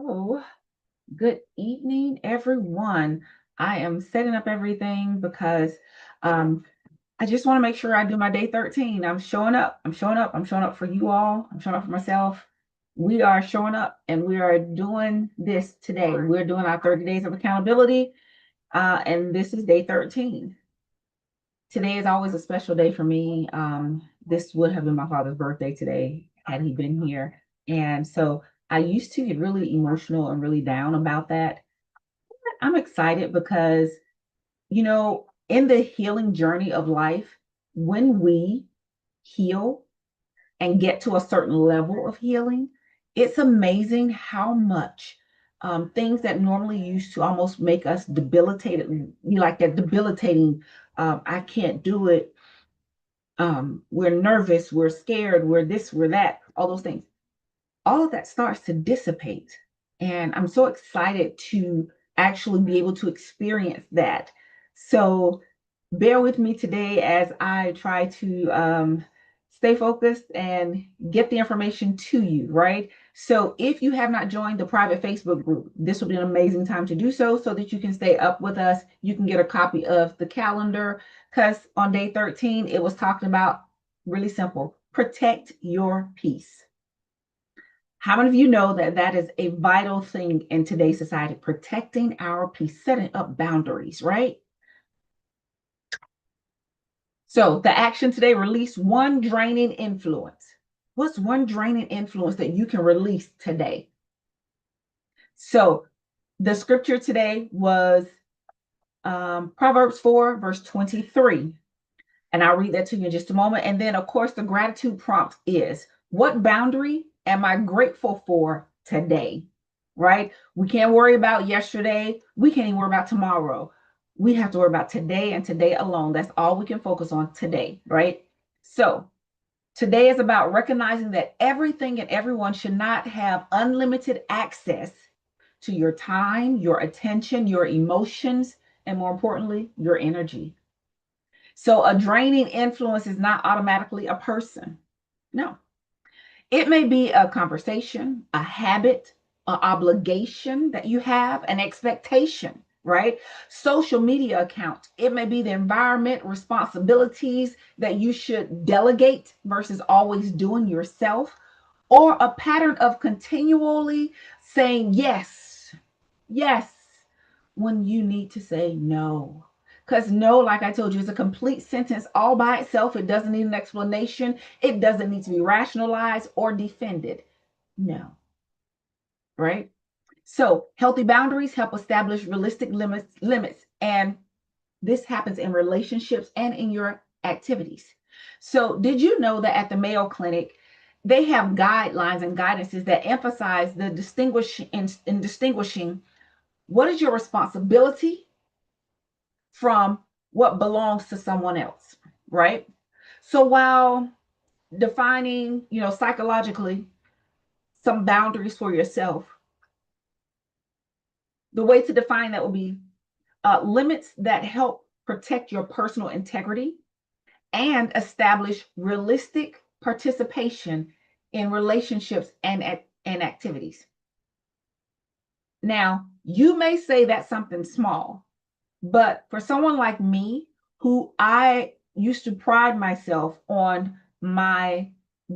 Oh, good evening, everyone. I am setting up everything because um, I just want to make sure I do my day 13. I'm showing up. I'm showing up. I'm showing up for you all. I'm showing up for myself. We are showing up and we are doing this today. We're doing our 30 days of accountability, and this is day 13. Today is always a special day for me. This would have been my father's birthday today had he been here. And so I used to get really emotional and really down about that. I'm excited because, in the healing journey of life, when we heal and get to a certain level of healing, it's amazing how much things that normally used to almost make us debilitated, be like that debilitating, I can't do it. We're nervous, we're scared, we're this, we're that, all those things. All of that starts to dissipate. And I'm so excited to actually be able to experience that. So bear with me today as I try to stay focused and get the information to you, right? So if you have not joined the private Facebook group, this will be an amazing time to do so that you can stay up with us. You can get a copy of the calendar because on day 13, it was talking about really simple, protect your peace. How many of you know that that is a vital thing in today's society, protecting our peace, setting up boundaries, right? So the action today, release one draining influence. What's one draining influence that you can release today? So the scripture today was Proverbs 4, verse 23. And I'll read that to you in just a moment. And then, of course, the gratitude prompt is, what boundary am I grateful for today? Right? We can't worry about yesterday. We can't even worry about tomorrow. We have to worry about today and today alone. That's all we can focus on today, right? So today is about recognizing that everything and everyone should not have unlimited access to your time, your attention, your emotions, and more importantly, your energy. So a draining influence is not automatically a person. No, it may be a conversation, a habit, an obligation that you have, an expectation, right? Social media account. It may be the environment, responsibilities that you should delegate versus always doing yourself, or a pattern of continually saying yes, yes, when you need to say no. Because no, like I told you, is a complete sentence all by itself. It doesn't need an explanation. It doesn't need to be rationalized or defended. No, right? So healthy boundaries help establish realistic limits. And this happens in relationships and in your activities. So did you know that at the Mayo Clinic, they have guidelines and guidances that emphasize the distinguishing what is your responsibility from what belongs to someone else, right? So while defining, psychologically some boundaries for yourself, the way to define that would be limits that help protect your personal integrity and establish realistic participation in relationships and activities. Now, you may say that's something small, but for someone like me, who I used to pride myself on my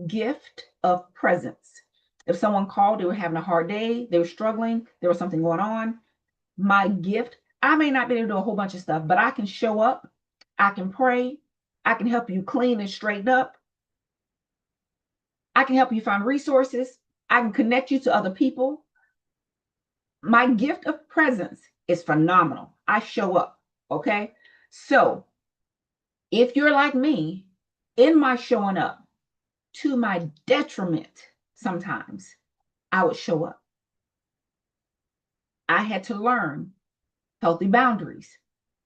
gift of presence. If someone called, they were having a hard day, they were struggling, there was something going on. My gift, I may not be able to do a whole bunch of stuff, but I can show up, I can pray, I can help you clean and straighten up, I can help you find resources, I can connect you to other people. My gift of presence is phenomenal. I show up, okay? So if you're like me, in my showing up, to my detriment, sometimes I would show up. I had to learn healthy boundaries.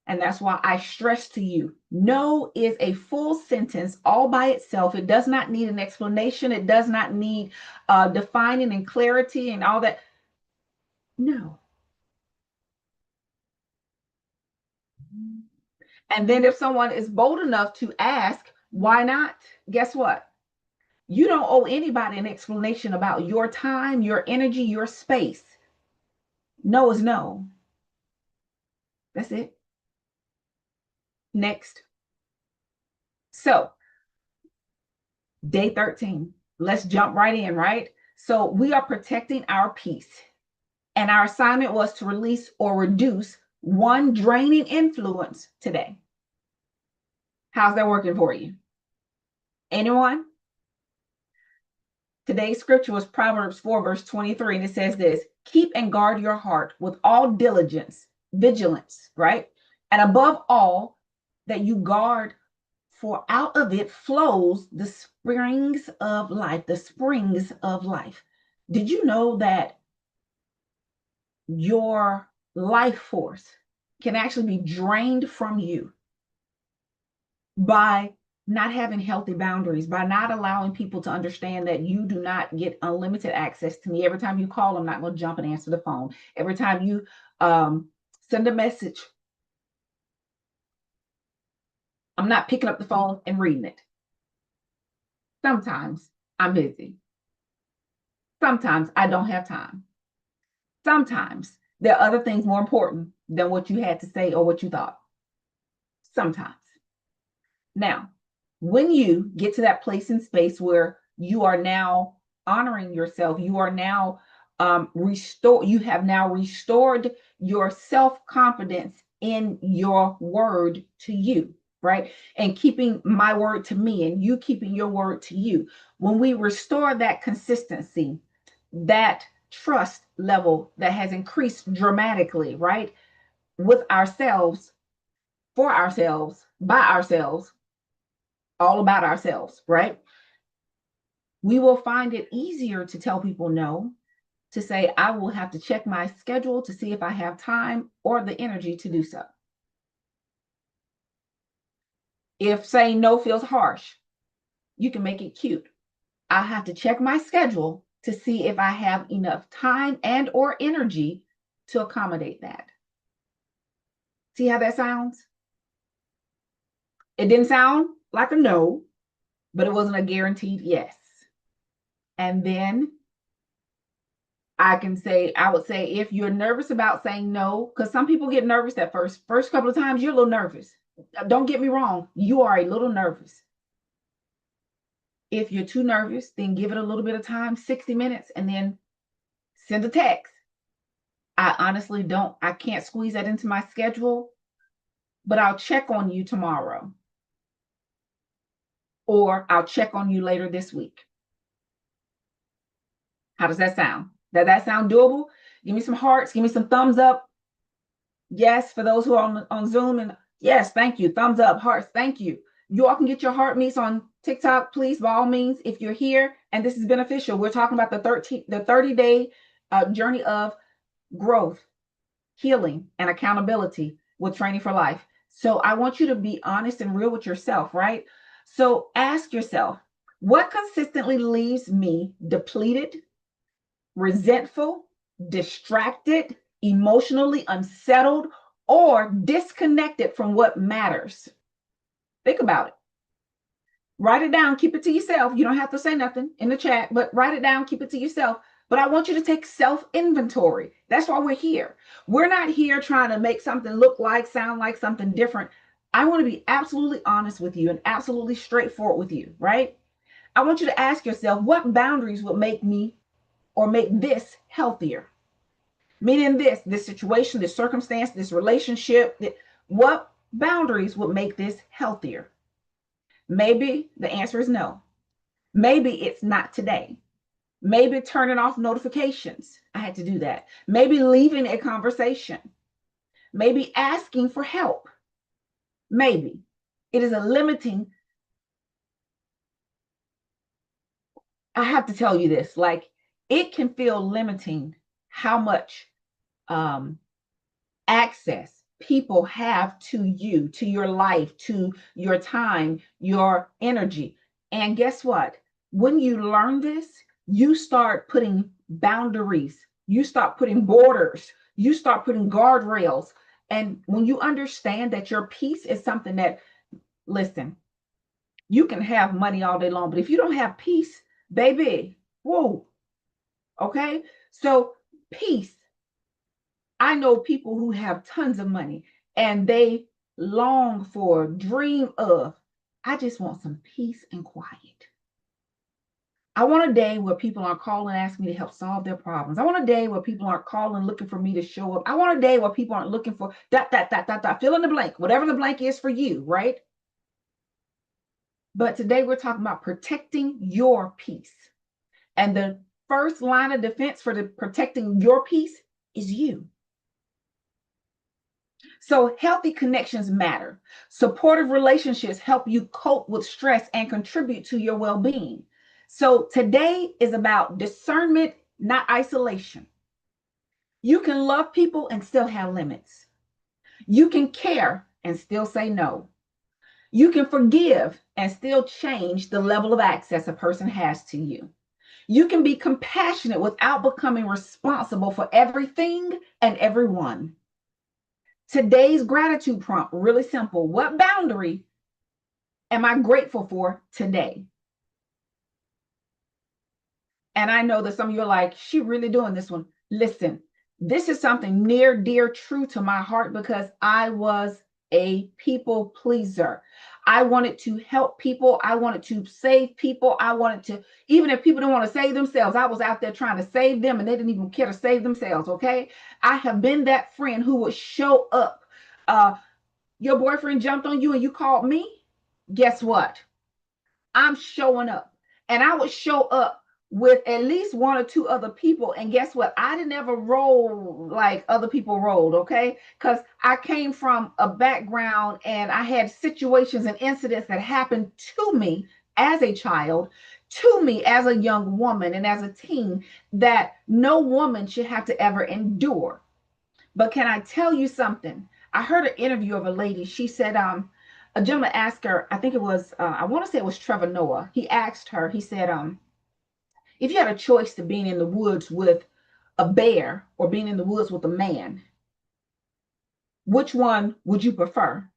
And that's why I stress to you, no is a full sentence all by itself. It does not need an explanation. It does not need defining and clarity and all that. No. And then if someone is bold enough to ask, why not? Guess what? You don't owe anybody an explanation about your time, your energy, your space. No is no. That's it. Next. So, day 13. Let's jump right in, right? So, we are protecting our peace. And our assignment was to release or reduce one draining influence today. How's that working for you? Anyone? Today's scripture was Proverbs 4, verse 23, and it says this: keep and guard your heart with all diligence, vigilance, right? And above all, that you guard, for out of it flows the springs of life, the springs of life. Did you know that your life force can actually be drained from you by not having healthy boundaries, by not allowing people to understand that you do not get unlimited access to me? Every time you call, I'm not going to jump and answer the phone. Every time you send a message, I'm not picking up the phone and reading it. Sometimes I'm busy. Sometimes I don't have time. Sometimes there are other things more important than what you had to say or what you thought. Sometimes. Now, when you get to that place in space where you are now honoring yourself, you are now you have now restored your self-confidence in your word to you, right? And keeping my word to me and you keeping your word to you. When we restore that consistency, that trust level that has increased dramatically, right? With ourselves, for ourselves, by ourselves, all about ourselves, right? We will find it easier to tell people no, to say, I will have to check my schedule to see if I have time or the energy to do so. If saying no feels harsh, you can make it cute. I have to check my schedule to see if I have enough time and or energy to accommodate that. See how that sounds? It didn't sound like a no, but it wasn't a guaranteed yes. And then I would say, if you're nervous about saying no, because some people get nervous at first couple of times, you're a little nervous. Don't get me wrong, you are a little nervous. If you're too nervous, then give it a little bit of time, 60 minutes, and then send a text. I can't squeeze that into my schedule, but I'll check on you tomorrow. Or I'll check on you later this week. How does that sound? Does that sound doable? Give me some hearts, give me some thumbs up. Yes, for those who are on Zoom, and yes, thank you. Thumbs up, hearts, thank you. You all can get your heart meets on TikTok, please, by all means, if you're here and this is beneficial. We're talking about the 30-day journey of growth, healing, and accountability with Training for Life. So I want you to be honest and real with yourself, right? So ask yourself, what consistently leaves me depleted, resentful, distracted, emotionally unsettled, or disconnected from what matters? Think about it. Write it down. Keep it to yourself. You don't have to say nothing in the chat, but write it down. Keep it to yourself. But I want you to take self-inventory. That's why we're here. We're not here trying to make something look like, sound like something different. I want to be absolutely honest with you and absolutely straightforward with you, right? I want you to ask yourself, what boundaries would make me or make this healthier? Meaning this situation, this circumstance, this relationship, what boundaries would make this healthier? Maybe the answer is no. Maybe it's not today. Maybe turning off notifications. I had to do that. Maybe leaving a conversation. Maybe asking for help. Maybe it is a limiting. I have to tell you this, like, it can feel limiting how much access people have to you, to your life, to your time, your energy. And guess what? When you learn this, you start putting boundaries, you start putting borders, you start putting guardrails. And when you understand that your peace is something that, listen, you can have money all day long, but if you don't have peace, baby, whoa, okay? So peace I know people who have tons of money and they long for, dream of, I just want some peace and quiet. I want a day where people aren't calling asking me to help solve their problems. I want a day where people aren't calling looking for me to show up. I want a day where people aren't looking for fill in the blank, whatever the blank is for you, right? But today we're talking about protecting your peace. And the first line of defense for protecting your peace is you. So healthy connections matter. Supportive relationships help you cope with stress and contribute to your well-being. So today is about discernment, not isolation. You can love people and still have limits. You can care and still say no. You can forgive and still change the level of access a person has to you. You can be compassionate without becoming responsible for everything and everyone. Today's gratitude prompt, really simple. What boundary am I grateful for today? And I know that some of you are like, she really doing this one. Listen, this is something near, dear, true to my heart because I was a people pleaser. I wanted to help people. I wanted to save people. I wanted to, even if people don't want to save themselves, I was out there trying to save them and they didn't even care to save themselves. Okay. I have been that friend who would show up. Your boyfriend jumped on you and you called me. Guess what? I'm showing up. And I would show up with at least one or two other people. And guess what? I didn't ever roll like other people rolled, okay? Because I came from a background and I had situations and incidents that happened to me as a child, to me as a young woman and as a teen that no woman should have to ever endure. But can I tell you something? I heard an interview of a lady. She said, a gentleman asked her, I think it was, I want to say it was Trevor Noah. He asked her, he said, if you had a choice to being in the woods with a bear or being in the woods with a man, which one would you prefer?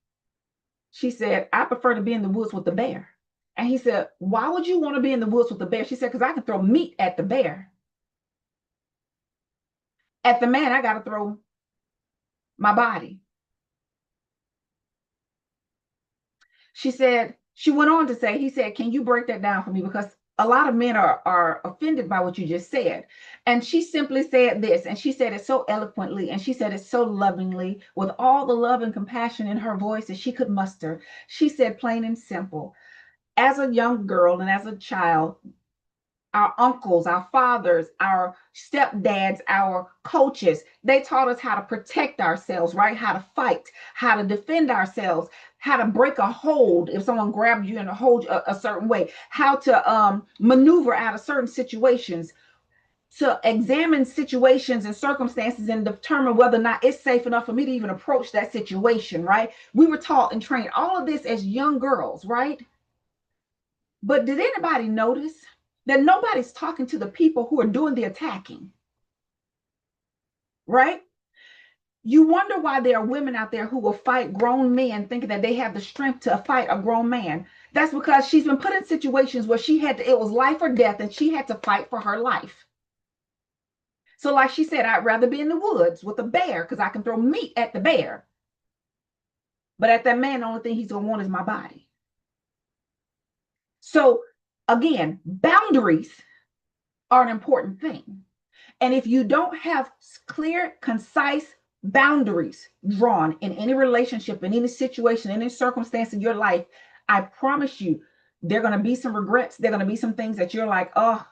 She said, I prefer to be in the woods with the bear. And he said, why would you want to be in the woods with the bear? She said, because I can throw meat at the bear. At the man, I got to throw my body. She said, she went on to say, he said, can you break that down for me? Because a lot of men are offended by what you just said. And she simply said this, and she said it so eloquently, and she said it so lovingly, with all the love and compassion in her voice that she could muster. She said, plain and simple, as a young girl and as a child, our uncles, our fathers, our stepdads, our coaches, they taught us how to protect ourselves, right? How to fight, how to defend ourselves, how to break a hold if someone grabbed you and hold a certain way, how to maneuver out of certain situations, to examine situations and circumstances and determine whether or not it's safe enough for me to even approach that situation, right? We were taught and trained all of this as young girls, right? But did anybody notice that nobody's talking to the people who are doing the attacking, right? You wonder why there are women out there who will fight grown men thinking that they have the strength to fight a grown man. That's because she's been put in situations where she had to, it was life or death, and she had to fight for her life. So like she said, I'd rather be in the woods with a bear because I can throw meat at the bear. But at that man, the only thing he's going to want is my body. So again, boundaries are an important thing. And if you don't have clear, concise boundaries drawn in any relationship, in any situation, in any circumstance in your life, I promise you, there are going to be some regrets. There are going to be some things that you're like, oh,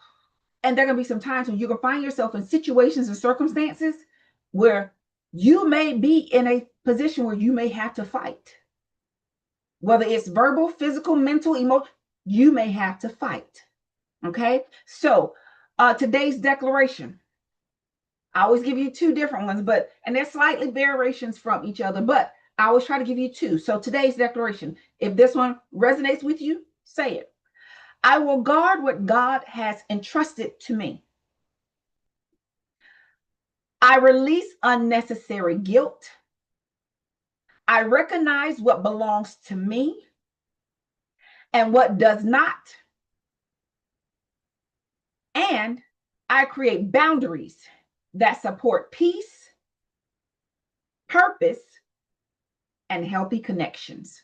and there are going to be some times when you're going to find yourself in situations and circumstances where you may be in a position where you may have to fight. Whether it's verbal, physical, mental, emotional, you may have to fight. Okay. So today's declaration, I always give you two different ones, and they're slightly variations from each other, but I always try to give you two. So today's declaration, if this one resonates with you, say it. I will guard what God has entrusted to me. I release unnecessary guilt. I recognize what belongs to me and what does not. And I create boundaries that support peace purpose, and healthy connections.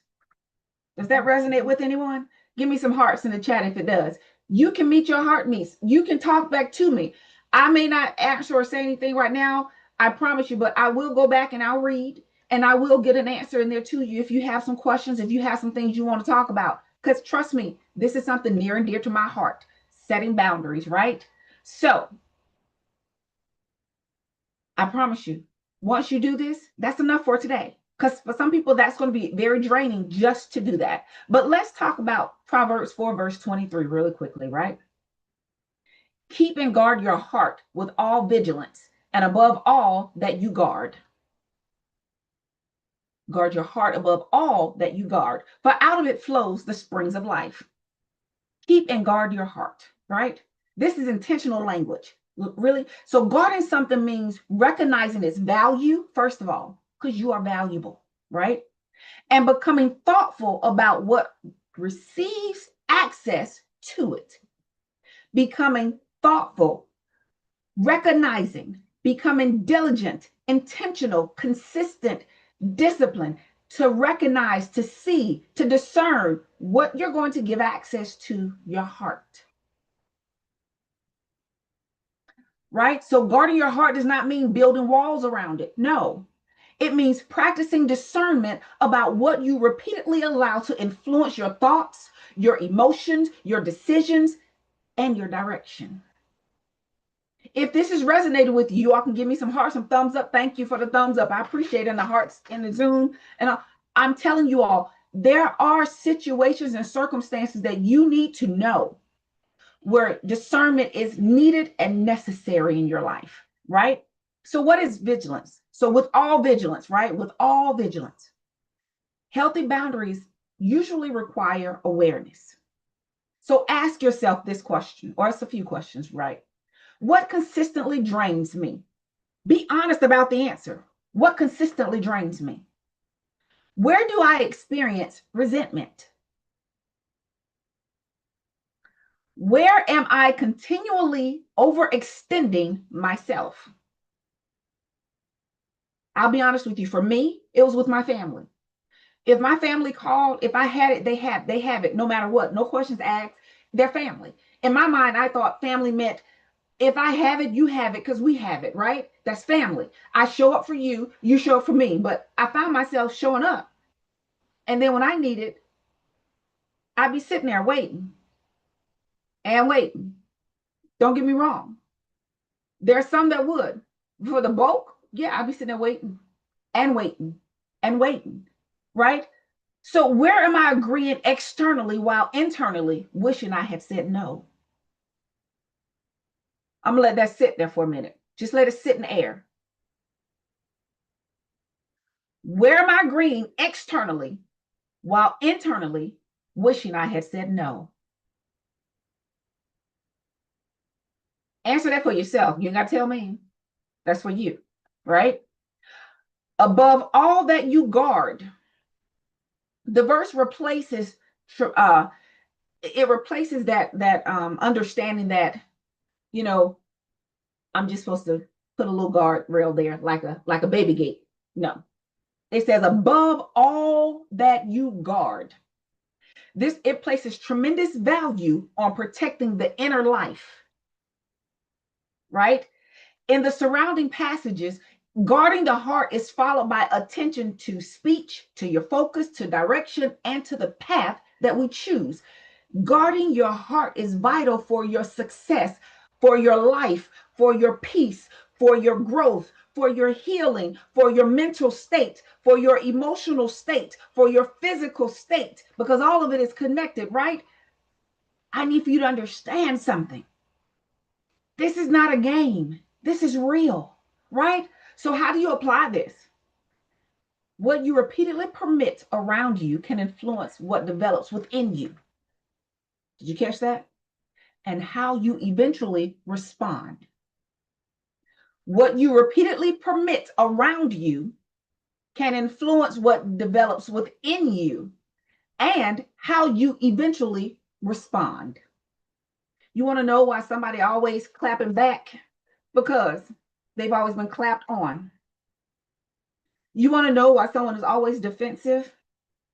Does that resonate with anyone? Give me some hearts in the chat if it does. You can meet your heart needs. You can talk back to me. I may not answer or say anything right now, I promise you, but I will go back and I'll read and I will get an answer in there to you if you have some questions, if you have some things you want to talk about. Because trust me, this is something near and dear to my heart, setting boundaries, right? So I promise you, once you do this, that's enough for today. Because for some people, that's going to be very draining just to do that. But let's talk about Proverbs 4, verse 23 really quickly, right? Keep and guard your heart with all vigilance, and above all that you guard. Guard your heart above all that you guard, for out of it flows the springs of life. Keep and guard your heart, right? This is intentional language, really. So guarding something means recognizing its value, first of all, because you are valuable, right? And becoming thoughtful about what receives access to it. Becoming thoughtful, recognizing, becoming diligent, intentional, consistent, disciplined, to recognize, to see, to discern what you're going to give access to your heart. Right? So guarding your heart does not mean building walls around it. No, it means practicing discernment about what you repeatedly allow to influence your thoughts, your emotions, your decisions, and your direction. If this has resonated with you, all can give me some hearts, some thumbs up. Thank you for the thumbs up. I appreciate it. And the hearts in the Zoom. And I'm telling you all, there are situations and circumstances that you need to know where discernment is needed and necessary in your life, right? So what is vigilance? So with all vigilance, right? With all vigilance, healthy boundaries usually require awareness. So ask yourself this question, or it's a few questions, right? What consistently drains me? Be honest about the answer. What consistently drains me? Where do I experience resentment? Where am I continually overextending myself? I'll be honest with you. For me, it was with my family. If my family called, if I had it, they have it, no matter what, no questions asked. They're family. In my mind, I thought family meant if I have it, you have it, because we have it, right? That's family. I show up for you, you show up for me. But I found myself showing up. And then when I need it, I'd be sitting there waiting and waiting. Don't get me wrong. There's some that would. For the bulk, yeah, I'd be sitting there waiting and waiting and waiting, right? So where am I agreeing externally while internally wishing I had said no? I'm gonna let that sit there for a minute. Just let it sit in the air. Where am I agreeing externally while internally wishing I had said no? Answer that for yourself. You ain't got to tell me. That's for you, right? Above all that you guard, the verse replaces it replaces that understanding that, you know, I'm just supposed to put a little guard rail there like a baby gate. No. It says above all that you guard. It places tremendous value on protecting the inner life, right? In the surrounding passages, guarding the heart is followed by attention to speech, to your focus, to direction, and to the path that we choose. Guarding your heart is vital for your success, for your life, for your peace, for your growth, for your healing, for your mental state, for your emotional state, for your physical state, because all of it is connected, right? I need for you to understand something. This is not a game. This is real, right? So how do you apply this? What you repeatedly permit around you can influence what develops within you. Did you catch that? And how you eventually respond. What you repeatedly permit around you can influence what develops within you and how you eventually respond. You want to know why somebody always clapping back? Because they've always been clapped on. You want to know why someone is always defensive?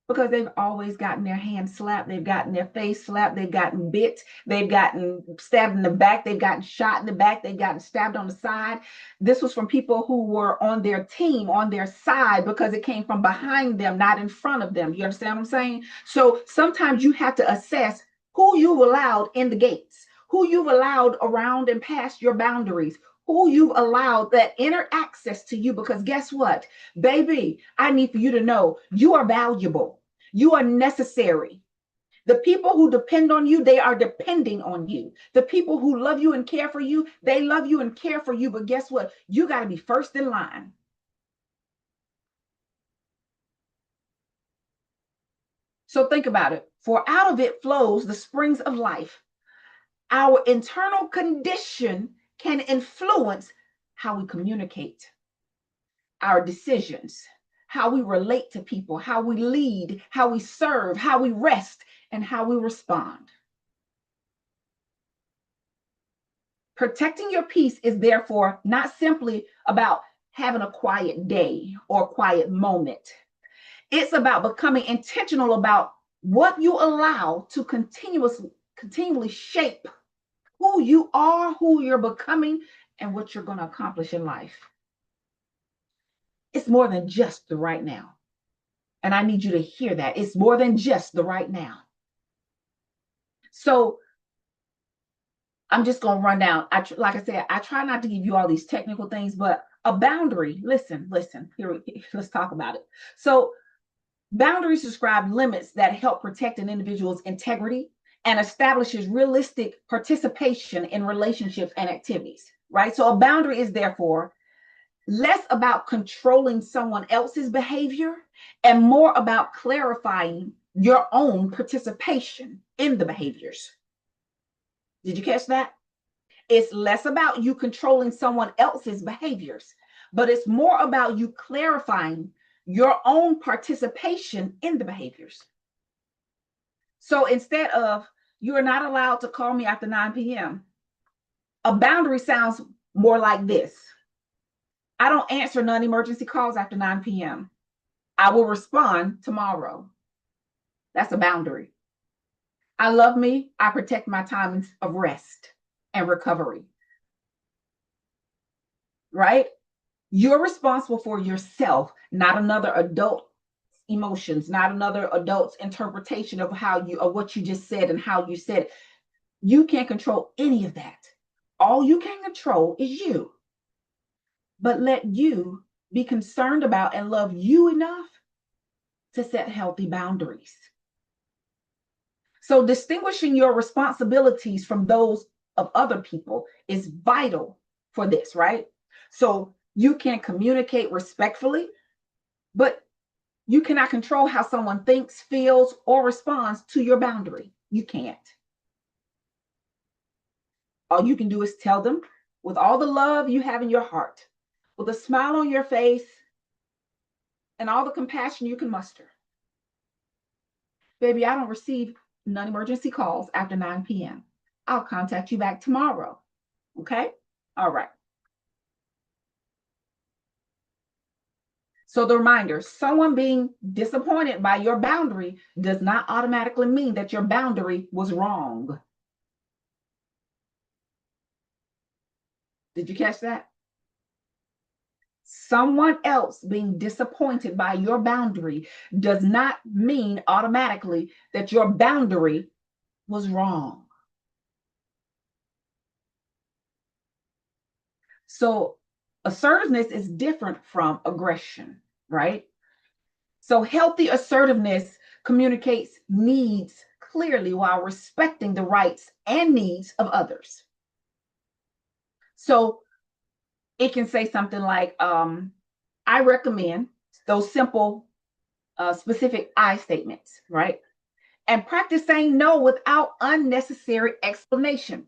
Because they've always gotten their hand slapped, they've gotten their face slapped, they've gotten bit, they've gotten stabbed in the back, they've gotten shot in the back, they've gotten stabbed on the side. This was from people who were on their team, on their side, because it came from behind them, not in front of them. You understand what I'm saying? So sometimes you have to assess who you've allowed in the gates, who you've allowed around and past your boundaries, who you've allowed that inner access to you. Because guess what, baby, I need for you to know you are valuable. You are necessary. The people who depend on you, they are depending on you. The people who love you and care for you, they love you and care for you. But guess what? You got to be first in line. So think about it. For out of it flows the springs of life. Our internal condition can influence how we communicate, our decisions, how we relate to people, how we lead, how we serve, how we rest, and how we respond. Protecting your peace is therefore not simply about having a quiet day or a quiet moment. It's about becoming intentional about what you allow to continually shape who you are, who you're becoming, and what you're going to accomplish in life. It's more than just the right now. And I need you to hear that. It's more than just the right now. So I'm just going to run down. Like I said, I try not to give you all these technical things, but a boundary, listen, here, let's talk about it. So boundaries describe limits that help protect an individual's integrity and establishes realistic participation in relationships and activities, right? So a boundary is therefore less about controlling someone else's behavior and more about clarifying your own participation in the behaviors. Did you catch that? It's less about you controlling someone else's behaviors, but it's more about you clarifying your own participation in the behaviors. So instead of you are not allowed to call me after 9 p.m., a boundary sounds more like this. I don't answer non-emergency calls after 9 p.m. I will respond tomorrow. That's a boundary. I love me. I protect my times of rest and recovery. Right? You're responsible for yourself, not another adult emotions, not another adult's interpretation of what you just said and how you said it. You can't control any of that. All you can control is you. But let you be concerned about and love you enough to set healthy boundaries. So distinguishing your responsibilities from those of other people is vital for this, right? So you can communicate respectfully, but you cannot control how someone thinks, feels, or responds to your boundary. You can't. All you can do is tell them with all the love you have in your heart, with a smile on your face, and all the compassion you can muster. Baby, I don't receive non-emergency calls after 9 p.m. I'll contact you back tomorrow. Okay? All right. So the reminder, someone being disappointed by your boundary does not automatically mean that your boundary was wrong. Did you catch that? Someone else being disappointed by your boundary does not mean automatically that your boundary was wrong. So assertiveness is different from aggression, right? So healthy assertiveness communicates needs clearly while respecting the rights and needs of others. So it can say something like, I recommend those simple, specific I statements, right? And practice saying no without unnecessary explanation.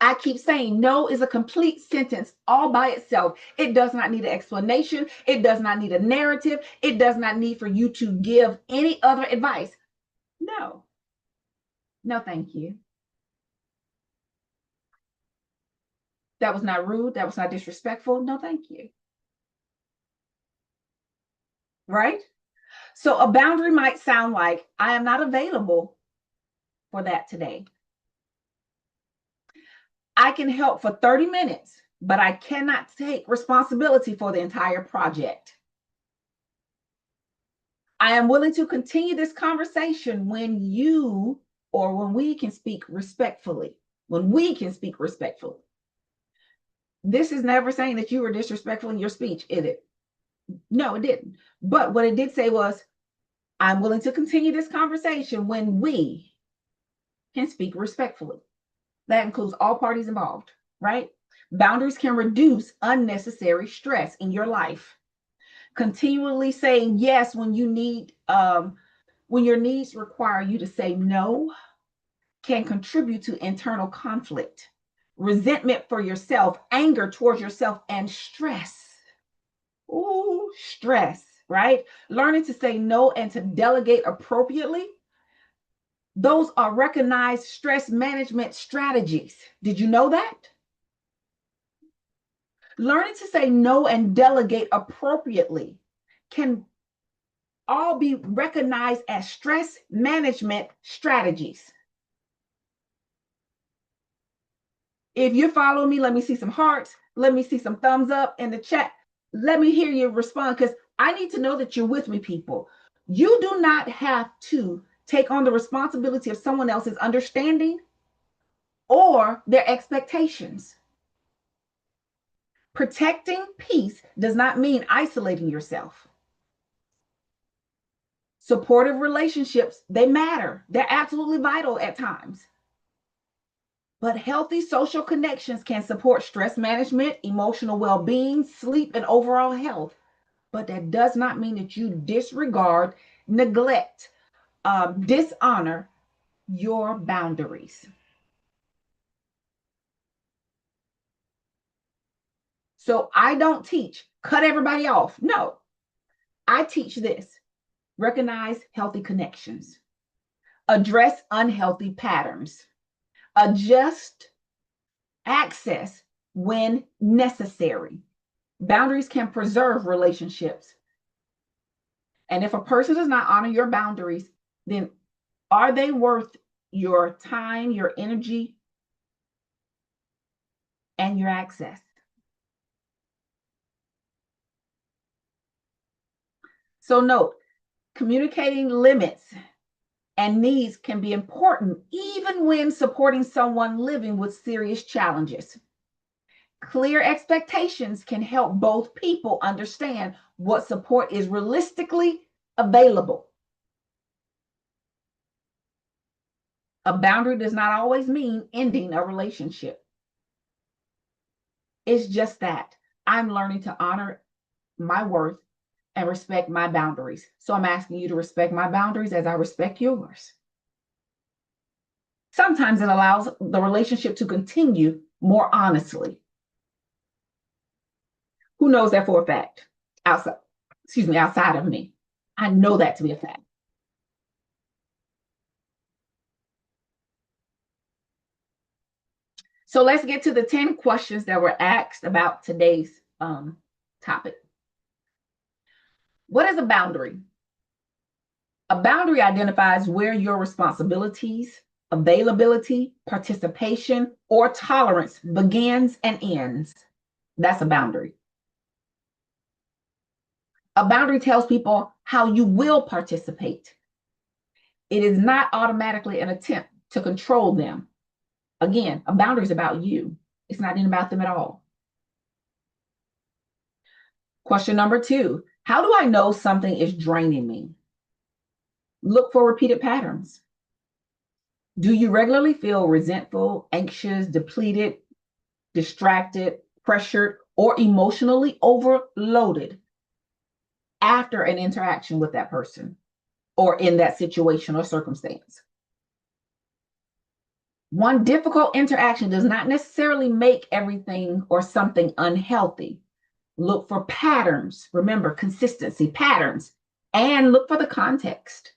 I keep saying no is a complete sentence all by itself. It does not need an explanation. It does not need a narrative. It does not need for you to give any other advice. No. No, thank you. That was not rude. That was not disrespectful. No, thank you. right? So a boundary might sound like, I am not available for that today. I can help for 30 minutes, but I cannot take responsibility for the entire project. I am willing to continue this conversation when you or when we can speak respectfully. When we can speak respectfully. This is never saying that you were disrespectful in your speech, is it? No, it didn't. But what it did say was, I'm willing to continue this conversation when we can speak respectfully. That includes all parties involved, right? Boundaries can reduce unnecessary stress in your life. Continually saying yes when you need, when your needs require you to say no, can contribute to internal conflict, resentment for yourself, anger towards yourself, and stress. Ooh, stress, right? Learning to say no and to delegate appropriately. Those are recognized stress management strategies. Did you know that? Learning to say no and delegate appropriately can all be recognized as stress management strategies. If you're following me, let me see some hearts. Let me see some thumbs up in the chat. Let me hear you respond, because I need to know that you're with me, people. You do not have to take on the responsibility of someone else's understanding or their expectations. Protecting peace does not mean isolating yourself. Supportive relationships, they matter. They're absolutely vital at times. But healthy social connections can support stress management, emotional well-being, sleep, and overall health. But that does not mean that you disregard, neglect, dishonor your boundaries. So I don't teach, cut everybody off. No, I teach this. Recognize healthy connections. Address unhealthy patterns. Adjust access when necessary. Boundaries can preserve relationships. And if a person does not honor your boundaries, then are they worth your time, your energy, and your access? So note, communicating limits and needs can be important even when supporting someone living with serious challenges. Clear expectations can help both people understand what support is realistically available. A boundary does not always mean ending a relationship. It's just that I'm learning to honor my worth and respect my boundaries. So I'm asking you to respect my boundaries as I respect yours. Sometimes it allows the relationship to continue more honestly. Who knows that for a fact? Outside of me. I know that to be a fact. So let's get to the 10 questions that were asked about today's topic. What is a boundary? A boundary identifies where your responsibilities, availability, participation, or tolerance begins and ends. That's a boundary. A boundary tells people how you will participate. It is not automatically an attempt to control them. Again, a boundary is about you. It's not even about them at all. Question number 2, how do I know something is draining me? Look for repeated patterns. Do you regularly feel resentful, anxious, depleted, distracted, pressured, or emotionally overloaded after an interaction with that person or in that situation or circumstance? One difficult interaction does not necessarily make everything or something unhealthy. Look for patterns. Remember, consistency, patterns, and look for the context.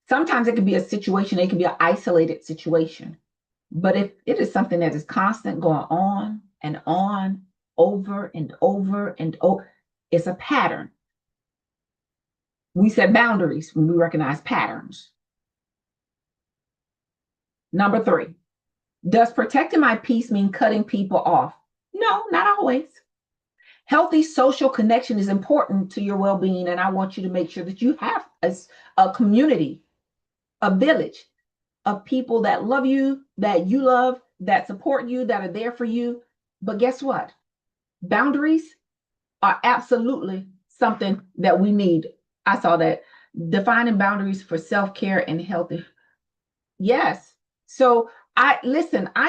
Sometimes it can be a situation, it can be an isolated situation. But if it is something that is constant, going on, over and over and over, it's a pattern. We set boundaries when we recognize patterns. Number 3, does protecting my peace mean cutting people off? No, not always. Healthy social connection is important to your well-being, and I want you to make sure that you have a community, a village of people that love you, that you love, that support you, that are there for you. But guess what? Boundaries are absolutely something that we need. I saw that. Defining boundaries for self-care and healthy. Yes. So I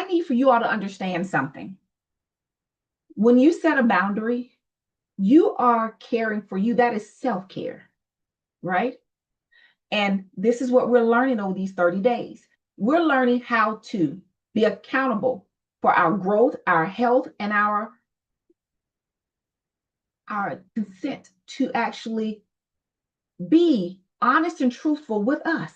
need for you all to understand something. When you set a boundary, you are caring for you. That is self-care, right? And this is what we're learning over these 30 days. We're learning how to be accountable for our growth, our health, and our consent to actually be honest and truthful with us.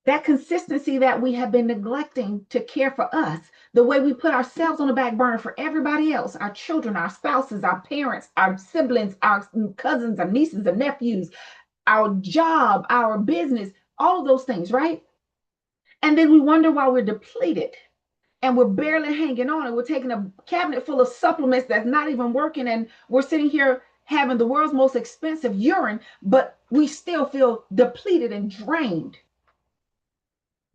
That consistency that we have been neglecting to care for us, the way we put ourselves on the back burner for everybody else, our children, our spouses, our parents, our siblings, our cousins, our nieces and nephews, our job, our business, all of those things, right? And then we wonder why we're depleted and we're barely hanging on, and we're taking a cabinet full of supplements that's not even working, and we're sitting here having the world's most expensive urine, but we still feel depleted and drained.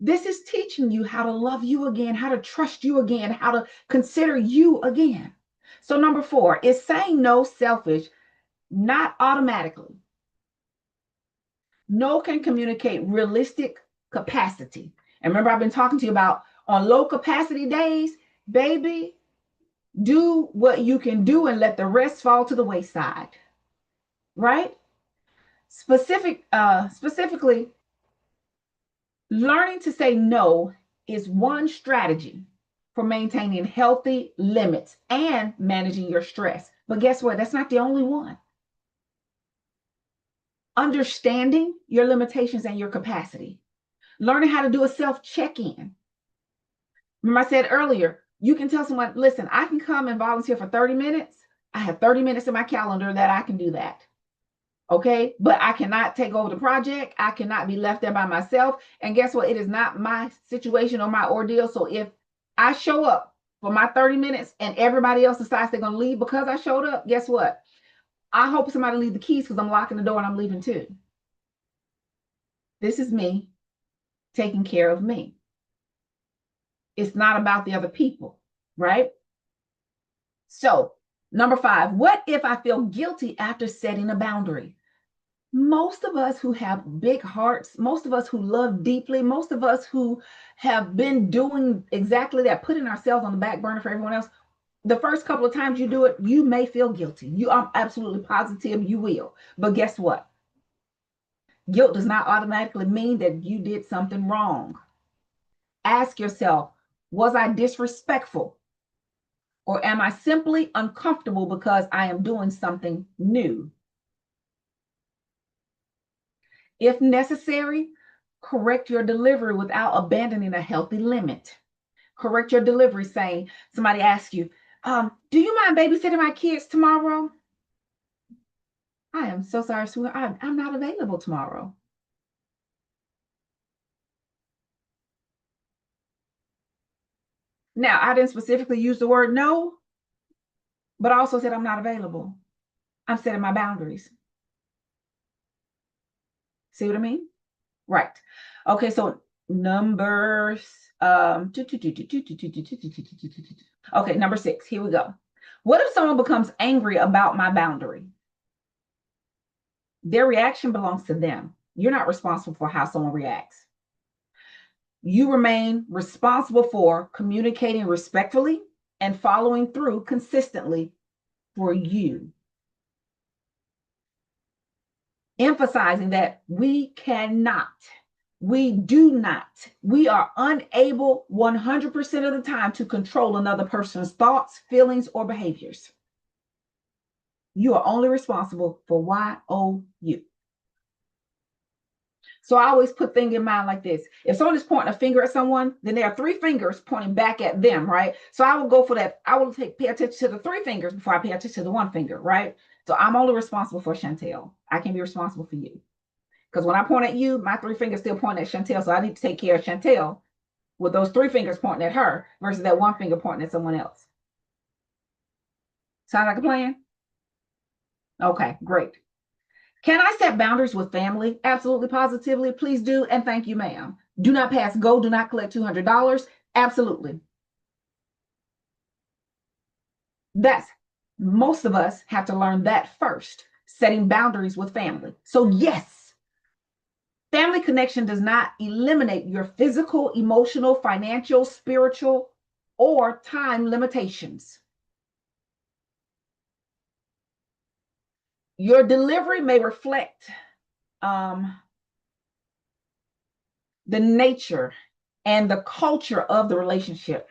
This is teaching you how to love you again, how to trust you again, how to consider you again. So number 4 is saying no selfish, not automatically. No can communicate realistic capacity. And remember, I've been talking to you about on low capacity days, baby, do what you can do and let the rest fall to the wayside, right? Specifically, learning to say no is one strategy for maintaining healthy limits and managing your stress. But guess what? That's not the only one. Understanding your limitations and your capacity. Learning how to do a self-check-in. Remember I said earlier, you can tell someone, listen, I can come and volunteer for 30 minutes. I have 30 minutes in my calendar that I can do that. Okay, but I cannot take over the project. I cannot be left there by myself. And guess what? It is not my situation or my ordeal. So if I show up for my 30 minutes and everybody else decides they're going to leave because I showed up, guess what? I hope somebody leave the keys because I'm locking the door and I'm leaving too. This is me taking care of me. It's not about the other people, right? So number 5, what if I feel guilty after setting a boundary? Most of us who have big hearts, most of us who love deeply, most of us who have been doing exactly that, putting ourselves on the back burner for everyone else, the first couple of times you do it, you may feel guilty. You are absolutely positive you will. But guess what? Guilt does not automatically mean that you did something wrong. Ask yourself, was I disrespectful? Or am I simply uncomfortable because I am doing something new? If necessary, correct your delivery without abandoning a healthy limit. Correct your delivery saying, somebody asks you, do you mind babysitting my kids tomorrow? I am so sorry, sweetheart. I'm not available tomorrow. Now, I didn't specifically use the word no, but I also said I'm not available. I'm setting my boundaries. See what I mean? Right. Okay, so numbers. Okay, number 6. Here we go. What if someone becomes angry about my boundary? Their reaction belongs to them. You're not responsible for how someone reacts. You remain responsible for communicating respectfully and following through consistently for you. Emphasizing that we cannot, we do not, we are unable 100% of the time to control another person's thoughts, feelings, or behaviors. You are only responsible for YOU. So I always put things in mind like this. If someone is pointing a finger at someone, then there are 3 fingers pointing back at them, right? So I will go for that. I will pay attention to the 3 fingers before I pay attention to the 1 finger, right? So I'm only responsible for Shantell. I can be responsible for you. Because when I point at you, my three fingers still point at Shantell. So I need to take care of Shantell with those three fingers pointing at her versus that one finger pointing at someone else. Sound like a plan? Okay, great. Can I set boundaries with family? Absolutely, positively. Please do. And thank you, ma'am. Do not pass go. Do not collect $200. Absolutely. Most of us have to learn that first, setting boundaries with family. So yes, family connection does not eliminate your physical, emotional, financial, spiritual, or time limitations. Your delivery may reflect the nature and the culture of the relationship.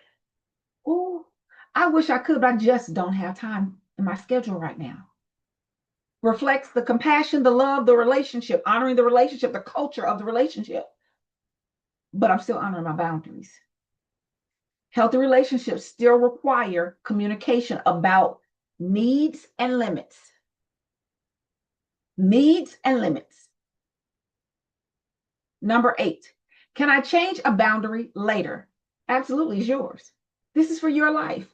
Oh, I wish I could, but I just don't have time in my schedule right now. Reflects the compassion, the love, the relationship, honoring the relationship, the culture of the relationship. But I'm still honoring my boundaries. Healthy relationships still require communication about needs and limits. Needs and limits. Number 8, can I change a boundary later? Absolutely, it's yours. This is for your life.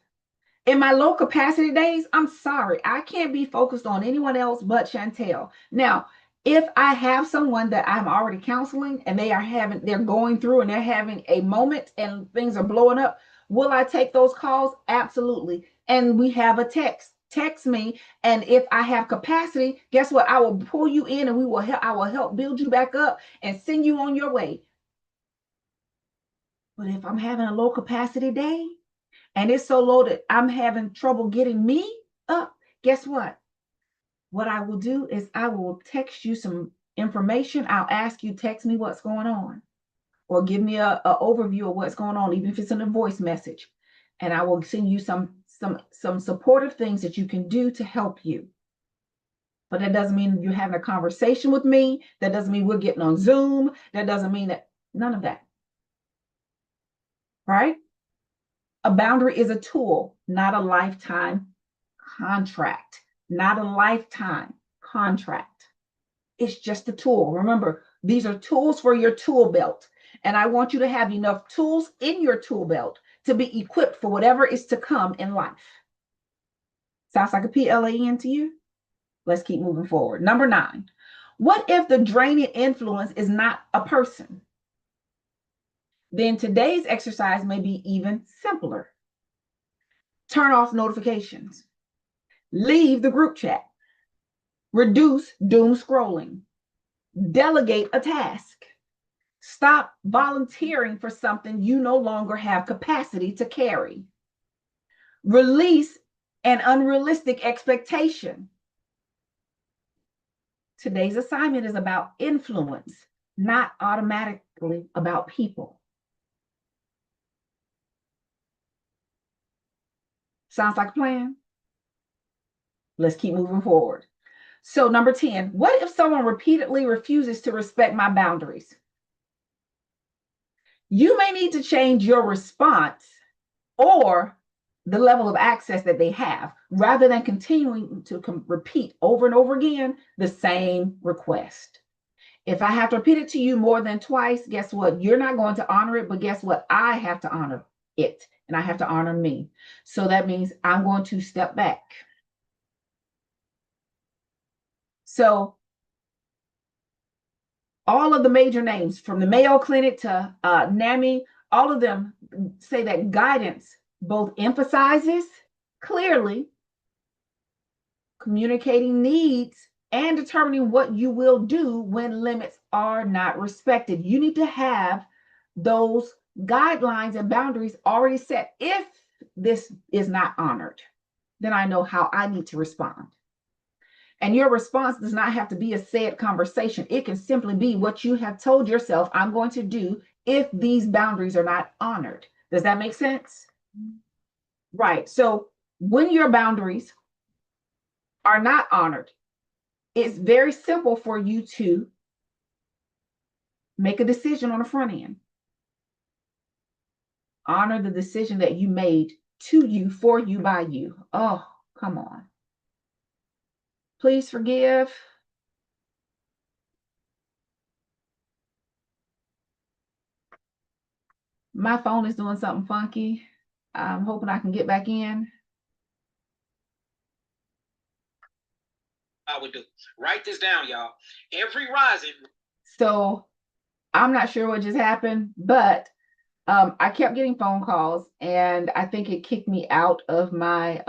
In my low capacity days, I'm sorry, I can't be focused on anyone else but Shantell. Now, if I have someone that I'm already counseling and they're going through and they're having a moment and things are blowing up, will I take those calls? Absolutely. And we have a text me, and if I have capacity, guess what? I will pull you in and I will help build you back up and send you on your way. But if I'm having a low capacity day, and it's so low that I'm having trouble getting me up, guess what? What I will do is I will text you some information. I'll ask you, text me what's going on, or give me a overview of what's going on, even if it's in a voice message. And I will send you some supportive things that you can do to help you. But that doesn't mean you're having a conversation with me. That doesn't mean we're getting on Zoom. That doesn't mean that, none of that. Right? A boundary is a tool, not a lifetime contract. Not a lifetime contract. It's just a tool. Remember, these are tools for your tool belt. And I want you to have enough tools in your tool belt to be equipped for whatever is to come in life. Sounds like a P.E.A.C.E to you? Let's keep moving forward. Number 9, what if the draining influence is not a person? Then today's exercise may be even simpler. Turn off notifications. Leave the group chat. Reduce doom scrolling. Delegate a task. Stop volunteering for something you no longer have capacity to carry. Release an unrealistic expectation. Today's assignment is about influence, not automatically about people. Sounds like a plan? Let's keep moving forward. So number 10, what if someone repeatedly refuses to respect my boundaries? You may need to change your response or the level of access that they have, rather than continuing to repeat over and over again the same request. If I have to repeat it to you more than twice, guess what? You're not going to honor it, but guess what? I have to honor it, and I have to honor me. So that means I'm going to step back. So all of the major names, from the Mayo Clinic to NAMI, all of them say that guidance both emphasizes clearly communicating needs and determining what you will do when limits are not respected. You need to have those guidelines and boundaries already set. If this is not honored, then I know how I need to respond. And your response does not have to be a said conversation. It can simply be what you have told yourself I'm going to do if these boundaries are not honored. Does that make sense? Right. So when your boundaries are not honored, it's very simple for you to make a decision on the front end. Honor the decision that you made to you, for you, by you. Oh, come on. Please forgive. My phone is doing something funky. I'm hoping I can get back in. I would do. Write this down, y'all. Every rising. So I'm not sure what just happened, but I kept getting phone calls, and I think it kicked me out of my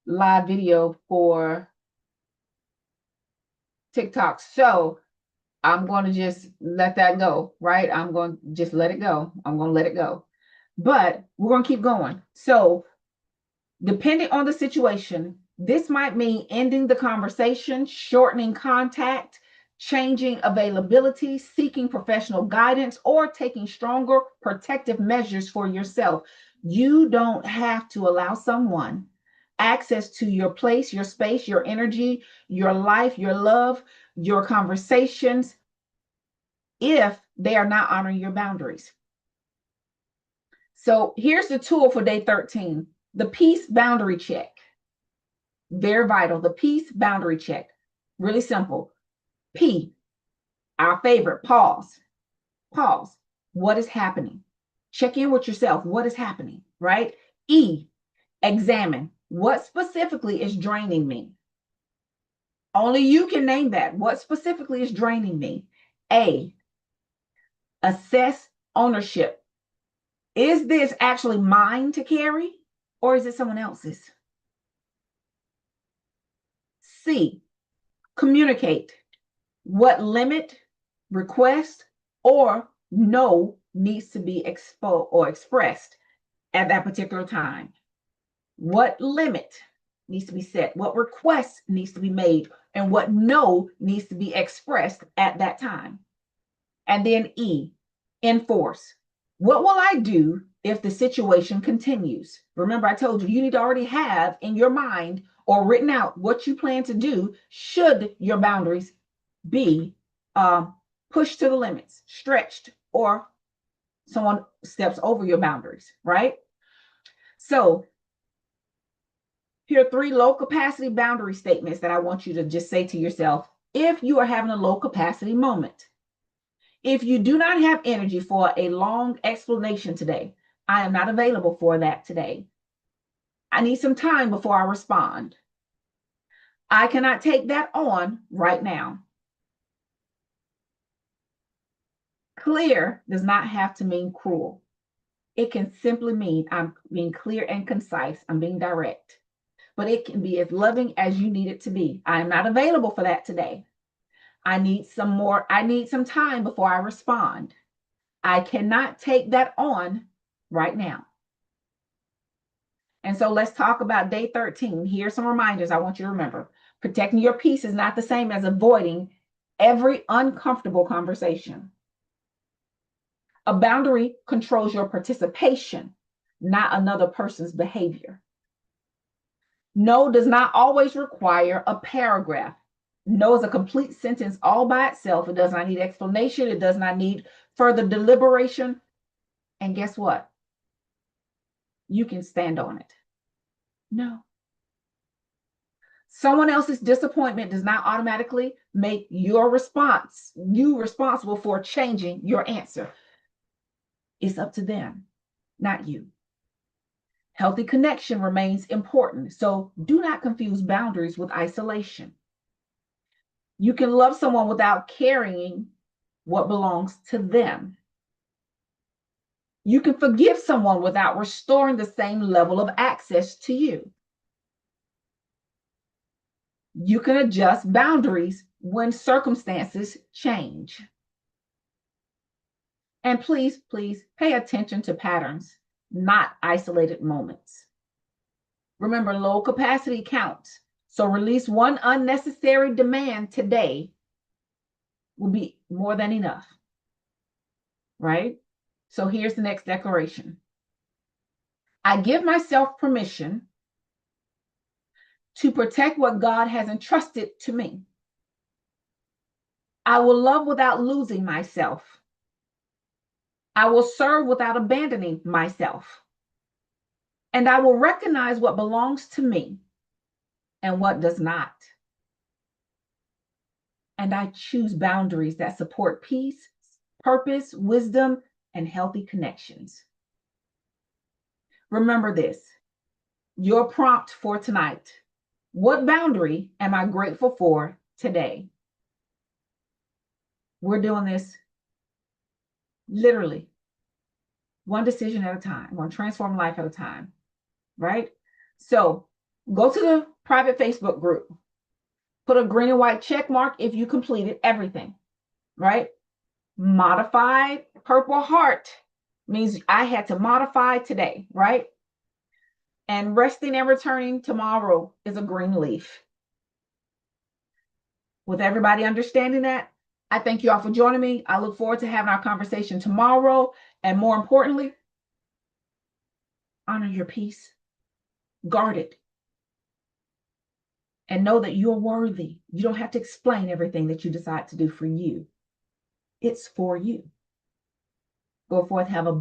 live video for TikTok. So I'm going to just let that go, right? I'm going to just let it go. I'm going to let it go. But we're going to keep going. So depending on the situation, this might mean ending the conversation, shortening contact, changing availability, seeking professional guidance, or taking stronger protective measures for yourself. You don't have to allow someone access to your place, your space, your energy, your life, your love, your conversations if they are not honoring your boundaries. So here's the tool for day 13, the peace boundary check. Very vital. The peace boundary check. Really simple. P, our favorite, pause. Pause. What is happening? Check in with yourself. What is happening, right? E, examine. What specifically is draining me? Only you can name that. What specifically is draining me? A, assess ownership. Is this actually mine to carry, or is it someone else's? C, communicate. What limit, request, or no needs to be exposed or expressed at that particular time? What limit needs to be set? What request needs to be made? And what no needs to be expressed at that time? And then E, enforce. What will I do if the situation continues? Remember, I told you, you need to already have in your mind or written out what you plan to do should your boundaries be pushed to the limits, stretched, or someone steps over your boundaries, right? So here are 3 low capacity boundary statements that I want you to just say to yourself if you are having a low capacity moment. If you do not have energy for a long explanation today, I am not available for that today. I need some time before I respond. I cannot take that on right now. Clear does not have to mean cruel. It can simply mean I'm being clear and concise. I'm being direct. But it can be as loving as you need it to be. I am not available for that today. I need some time before I respond. I cannot take that on right now. And so let's talk about day 13. Here's some reminders I want you to remember. Protecting your peace is not the same as avoiding every uncomfortable conversation. A boundary controls your participation, not another person's behavior. No does not always require a paragraph. No is a complete sentence all by itself. It does not need explanation. It does not need further deliberation. And guess what? You can stand on it. No. Someone else's disappointment does not automatically make you responsible for changing your answer. It's up to them, not you. Healthy connection remains important, so do not confuse boundaries with isolation. You can love someone without carrying what belongs to them. You can forgive someone without restoring the same level of access to you. You can adjust boundaries when circumstances change. And please, please pay attention to patterns, not isolated moments. Remember, low capacity counts. So release one unnecessary demand today will be more than enough, right? So here's the next declaration. I give myself permission to protect what God has entrusted to me. I will love without losing myself. I will serve without abandoning myself. And I will recognize what belongs to me and what does not. And I choose boundaries that support peace, purpose, wisdom, and healthy connections. Remember this, your prompt for tonight. What boundary am I grateful for today? We're doing this literally one decision at a time, one transform life at a time, right? So go to the private Facebook group, put a green and white check mark if you completed everything, right? Modified purple heart means I had to modify today, right? And resting and returning tomorrow is a green leaf. With everybody understanding that, I thank you all for joining me. I look forward to having our conversation tomorrow. And more importantly, honor your peace, guard it, and know that you're worthy. You don't have to explain everything that you decide to do for you. It's for you. Go forth, have a